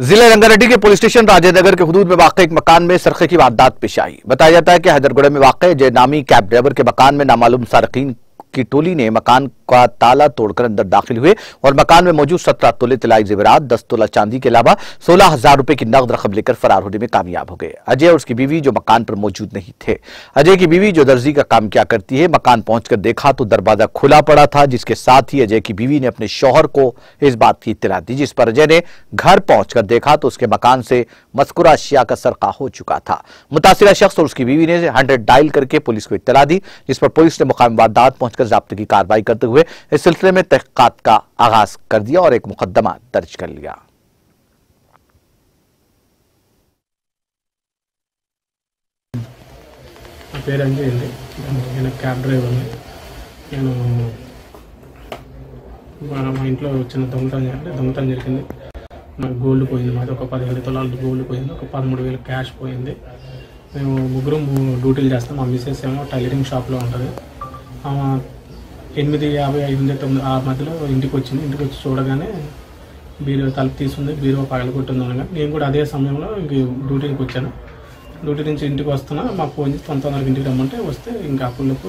जिले रंगारेड्डी के police station Rajendra Nagar के हुदूद में वाक़ एक मकान में सरखे की वारदात पेश आई। बताया जाता है कि हैदरगुड़ा में वाक़ जय नामी कैब ड्राइवर के मकान में नामालूम सारकीन की टोली ने मकान का ताला तोड़कर अंदर दाखिल हुए और मकान में मौजूद 17 तोले तिलाई जेवरात, 10 तोला चांदी के अलावा 16,000 रुपए की नकद रकम लेकर फरार होने में कामयाब हो गए। अजय और उसकी बीवी जो मकान पर मौजूद नहीं थे। अजय की बीवी जो दर्जी का काम क्या करती है, मकान पहुंचकर देखा तो दरवाजा खुला पड़ा था, जिसके साथ ही अजय की बीवी ने अपने शौहर को इस बात की इत्तला दी, जिस पर अजय ने घर पहुंचकर देखा तो उसके मकान से मज़कूरा अशिया का सरका हो चुका था। मुतासिरा शख्स और उसकी बीवी ने 100 डायल करके पुलिस को इत्तला दी, जिस पर पुलिस ने मुकामी वारदात पहुंचकर ज़ब्त की कार्रवाई करते हुए इस सिलसिले में तहक़ीक़ात का आगाज कर दिया और एक मुकदमा दर्ज कर लिया। పేరు అంజయ్య, నేను క్యాబ్ డ్రైవర్ని. నేను మా ఇంట్లో చిన్న దొంగతనం జరిగింది. నాకు గోల్డ్ పోయింది, మాది ఒక 15 తులాలు గోల్డ్ పోయింది, ఒక 13,000 క్యాష్ పోయింది. మేము ముగ్గురం డ్యూటీలు చేస్తాం. మా మిస్సెస్ ఏమో టైలరింగ్ షాప్లో ఉంటుంది. 8:55 ఆ మధ్యలో ఇంటికి వచ్చింది. ఇంటికి వచ్చి చూడగానే బీరువా తలుపు తీసుంది, బీరువా పగలగొట్టింది అనగా నేను కూడా అదే సమయంలో ఇంక డ్యూటీకి వచ్చాను. డ్యూటీ నుంచి ఇంటికి వస్తున్నా, మాకు ఫోన్ చేసి 9:30 ఇంటికి రమ్మంటే వస్తే ఇంకా అప్పులకు